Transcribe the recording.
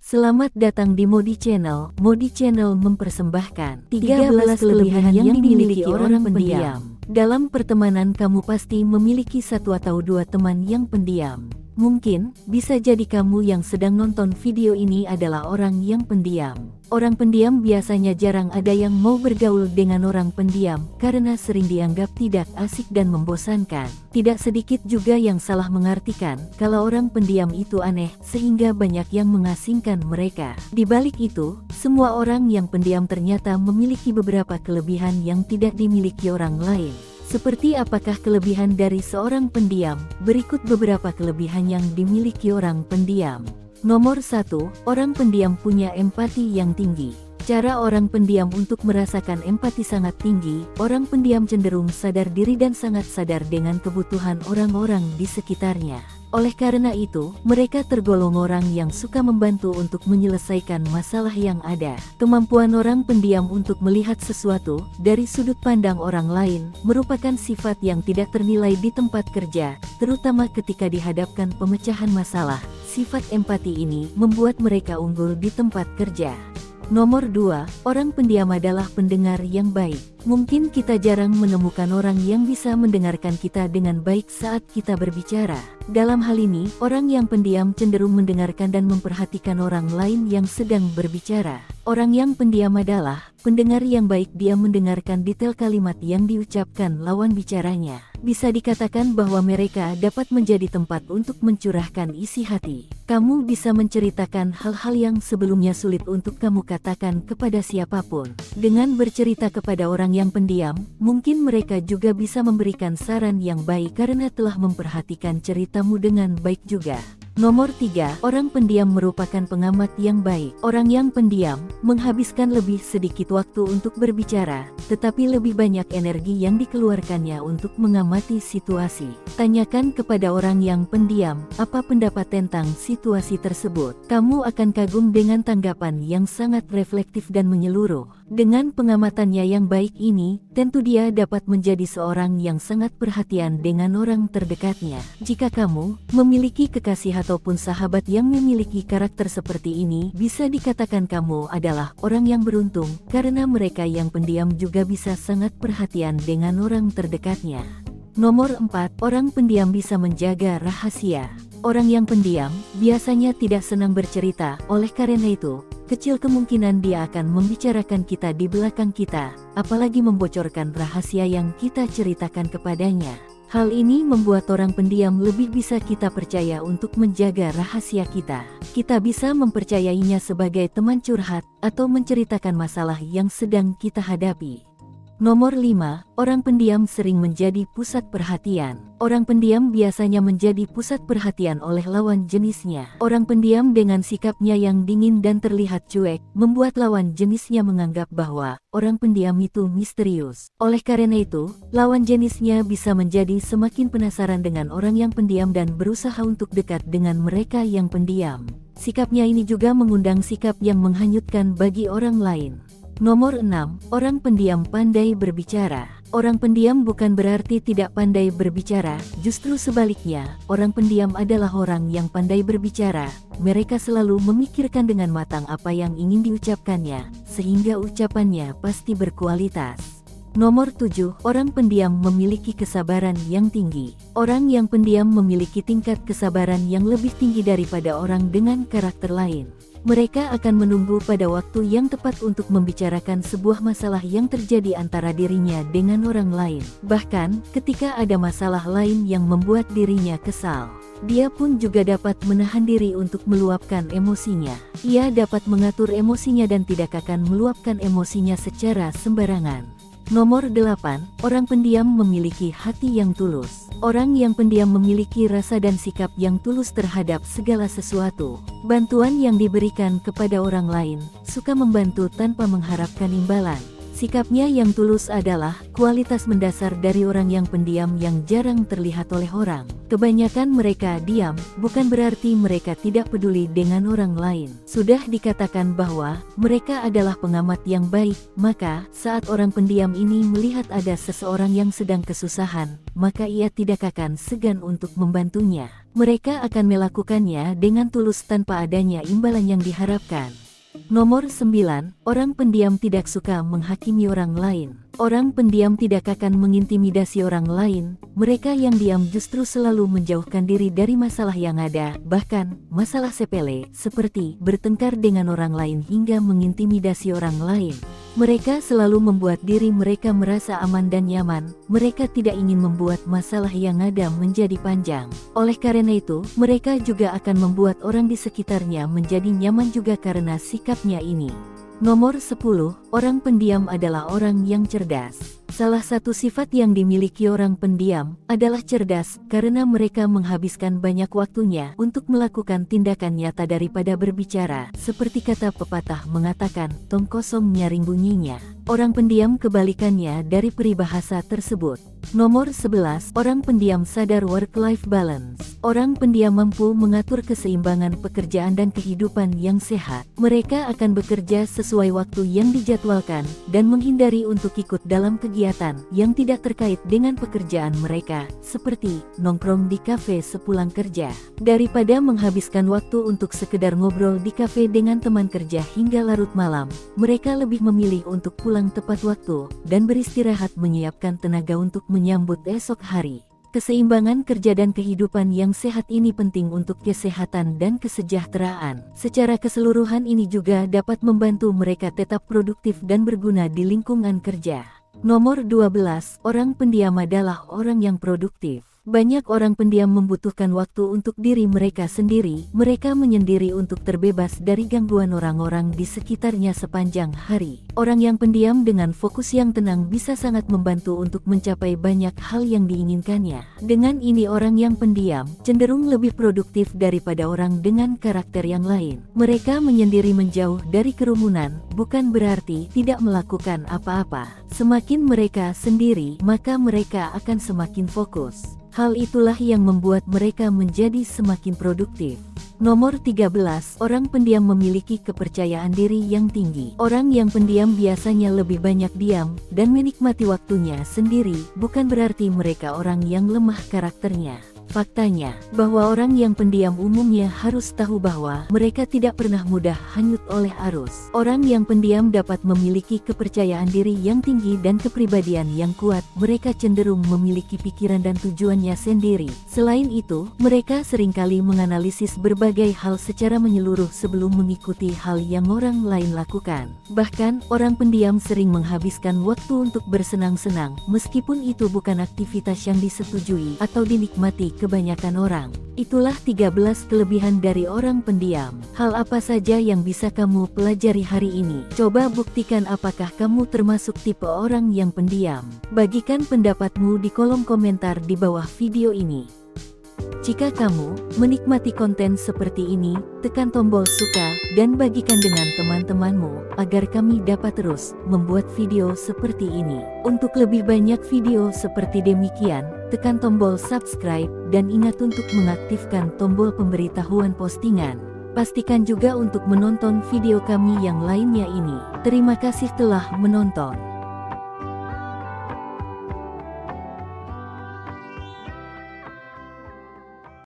Selamat datang di Modi Channel. Modi Channel mempersembahkan 13 kelebihan yang dimiliki orang pendiam. Dalam pertemanan kamu pasti memiliki satu atau dua teman yang pendiam. Mungkin, bisa jadi kamu yang sedang nonton video ini adalah orang yang pendiam. Orang pendiam biasanya jarang ada yang mau bergaul dengan orang pendiam karena sering dianggap tidak asik dan membosankan. Tidak sedikit juga yang salah mengartikan kalau orang pendiam itu aneh sehingga banyak yang mengasingkan mereka. Di balik itu, semua orang yang pendiam ternyata memiliki beberapa kelebihan yang tidak dimiliki orang lain. Seperti apakah kelebihan dari seorang pendiam? Berikut beberapa kelebihan yang dimiliki orang pendiam. Nomor 1, orang pendiam punya empati yang tinggi. Cara orang pendiam untuk merasakan empati sangat tinggi. Orang pendiam cenderung sadar diri dan sangat sadar dengan kebutuhan orang-orang di sekitarnya. Oleh karena itu, mereka tergolong orang yang suka membantu untuk menyelesaikan masalah yang ada. Kemampuan orang pendiam untuk melihat sesuatu dari sudut pandang orang lain merupakan sifat yang tidak ternilai di tempat kerja, terutama ketika dihadapkan pemecahan masalah. Sifat empati ini membuat mereka unggul di tempat kerja. Nomor 2, orang pendiam adalah pendengar yang baik. Mungkin kita jarang menemukan orang yang bisa mendengarkan kita dengan baik saat kita berbicara. Dalam hal ini, orang yang pendiam cenderung mendengarkan dan memperhatikan orang lain yang sedang berbicara. Orang yang pendiam adalah pendengar yang baik. Dia mendengarkan detail kalimat yang diucapkan lawan bicaranya. Bisa dikatakan bahwa mereka dapat menjadi tempat untuk mencurahkan isi hati. Kamu bisa menceritakan hal-hal yang sebelumnya sulit untuk kamu katakan kepada siapapun. Dengan bercerita kepada orang yang pendiam, mungkin mereka juga bisa memberikan saran yang baik karena telah memperhatikan ceritamu dengan baik juga. Nomor 3, orang pendiam merupakan pengamat yang baik. Orang yang pendiam menghabiskan lebih sedikit waktu untuk berbicara, tetapi lebih banyak energi yang dikeluarkannya untuk mengamati situasi. Tanyakan kepada orang yang pendiam apa pendapat tentang situasi tersebut. Kamu akan kagum dengan tanggapan yang sangat reflektif dan menyeluruh. Dengan pengamatannya yang baik ini, tentu dia dapat menjadi seorang yang sangat perhatian dengan orang terdekatnya. Jika kamu memiliki kekasih ataupun sahabat yang memiliki karakter seperti ini, bisa dikatakan kamu adalah orang yang beruntung, karena mereka yang pendiam juga bisa sangat perhatian dengan orang terdekatnya. Nomor 4, orang pendiam bisa menjaga rahasia. Orang yang pendiam biasanya tidak senang bercerita, oleh karena itu, kecil kemungkinan dia akan membicarakan kita di belakang kita, apalagi membocorkan rahasia yang kita ceritakan kepadanya. Hal ini membuat orang pendiam lebih bisa kita percaya untuk menjaga rahasia kita. Kita bisa mempercayainya sebagai teman curhat atau menceritakan masalah yang sedang kita hadapi. Nomor 5, orang pendiam sering menjadi pusat perhatian. Orang pendiam biasanya menjadi pusat perhatian oleh lawan jenisnya. Orang pendiam dengan sikapnya yang dingin dan terlihat cuek, membuat lawan jenisnya menganggap bahwa orang pendiam itu misterius. Oleh karena itu, lawan jenisnya bisa menjadi semakin penasaran dengan orang yang pendiam dan berusaha untuk dekat dengan mereka yang pendiam. Sikapnya ini juga mengundang sikap yang menghanyutkan bagi orang lain. Nomor 6, orang pendiam pandai berbicara. Orang pendiam bukan berarti tidak pandai berbicara, justru sebaliknya, orang pendiam adalah orang yang pandai berbicara. Mereka selalu memikirkan dengan matang apa yang ingin diucapkannya, sehingga ucapannya pasti berkualitas. Nomor 7, orang pendiam memiliki kesabaran yang tinggi. Orang yang pendiam memiliki tingkat kesabaran yang lebih tinggi daripada orang dengan karakter lain. Mereka akan menunggu pada waktu yang tepat untuk membicarakan sebuah masalah yang terjadi antara dirinya dengan orang lain. Bahkan, ketika ada masalah lain yang membuat dirinya kesal, dia pun juga dapat menahan diri untuk meluapkan emosinya. Ia dapat mengatur emosinya dan tidak akan meluapkan emosinya secara sembarangan. Nomor 8, orang pendiam memiliki hati yang tulus. Orang yang pendiam memiliki rasa dan sikap yang tulus terhadap segala sesuatu. Bantuan yang diberikan kepada orang lain, suka membantu tanpa mengharapkan imbalan. Sikapnya yang tulus adalah kualitas mendasar dari orang yang pendiam yang jarang terlihat oleh orang. Kebanyakan mereka diam, bukan berarti mereka tidak peduli dengan orang lain. Sudah dikatakan bahwa mereka adalah pengamat yang baik, maka saat orang pendiam ini melihat ada seseorang yang sedang kesusahan, maka ia tidak akan segan untuk membantunya. Mereka akan melakukannya dengan tulus tanpa adanya imbalan yang diharapkan. Nomor 9, orang pendiam tidak suka menghakimi orang lain. Orang pendiam tidak akan mengintimidasi orang lain, mereka yang diam justru selalu menjauhkan diri dari masalah yang ada, bahkan masalah sepele, seperti bertengkar dengan orang lain hingga mengintimidasi orang lain. Mereka selalu membuat diri mereka merasa aman dan nyaman, mereka tidak ingin membuat masalah yang ada menjadi panjang. Oleh karena itu, mereka juga akan membuat orang di sekitarnya menjadi nyaman juga karena sikapnya ini. Nomor 10, orang pendiam adalah orang yang cerdas. Salah satu sifat yang dimiliki orang pendiam adalah cerdas karena mereka menghabiskan banyak waktunya untuk melakukan tindakan nyata daripada berbicara. Seperti kata pepatah mengatakan, tong kosong nyaring bunyinya. Orang pendiam kebalikannya dari peribahasa tersebut. Nomor 11, orang pendiam sadar work-life balance. Orang pendiam mampu mengatur keseimbangan pekerjaan dan kehidupan yang sehat. Mereka akan bekerja sesuai waktu yang dijadwalkan dan menghindari untuk ikut dalam kegiatan yang tidak terkait dengan pekerjaan mereka, seperti nongkrong di kafe sepulang kerja. Daripada menghabiskan waktu untuk sekedar ngobrol di kafe dengan teman kerja hingga larut malam, mereka lebih memilih untuk pulang tepat waktu dan beristirahat menyiapkan tenaga untuk menyambut esok hari. Keseimbangan kerja dan kehidupan yang sehat ini penting untuk kesehatan dan kesejahteraan. Secara keseluruhan ini juga dapat membantu mereka tetap produktif dan berguna di lingkungan kerja. Nomor 12, orang pendiam adalah orang yang produktif. Banyak orang pendiam membutuhkan waktu untuk diri mereka sendiri. Mereka menyendiri untuk terbebas dari gangguan orang-orang di sekitarnya sepanjang hari. Orang yang pendiam dengan fokus yang tenang bisa sangat membantu untuk mencapai banyak hal yang diinginkannya. Dengan ini orang yang pendiam cenderung lebih produktif daripada orang dengan karakter yang lain. Mereka menyendiri menjauh dari kerumunan, bukan berarti tidak melakukan apa-apa. Semakin mereka sendiri, maka mereka akan semakin fokus. Hal itulah yang membuat mereka menjadi semakin produktif. Nomor 13, orang pendiam memiliki kepercayaan diri yang tinggi. Orang yang pendiam biasanya lebih banyak diam dan menikmati waktunya sendiri, bukan berarti mereka orang yang lemah karakternya. Faktanya, bahwa orang yang pendiam umumnya harus tahu bahwa mereka tidak pernah mudah hanyut oleh arus. Orang yang pendiam dapat memiliki kepercayaan diri yang tinggi dan kepribadian yang kuat. Mereka cenderung memiliki pikiran dan tujuannya sendiri. Selain itu, mereka seringkali menganalisis berbagai hal secara menyeluruh sebelum mengikuti hal yang orang lain lakukan. Bahkan, orang pendiam sering menghabiskan waktu untuk bersenang-senang, meskipun itu bukan aktivitas yang disetujui atau dinikmati kebanyakan orang. Itulah 13 kelebihan dari orang pendiam. Hal apa saja yang bisa kamu pelajari hari ini? Coba buktikan apakah kamu termasuk tipe orang yang pendiam. Bagikan pendapatmu di kolom komentar di bawah video ini. Jika kamu menikmati konten seperti ini, tekan tombol suka dan bagikan dengan teman-temanmu agar kami dapat terus membuat video seperti ini. Untuk lebih banyak video seperti demikian, tekan tombol subscribe dan ingat untuk mengaktifkan tombol pemberitahuan postingan. Pastikan juga untuk menonton video kami yang lainnya ini. Terima kasih telah menonton.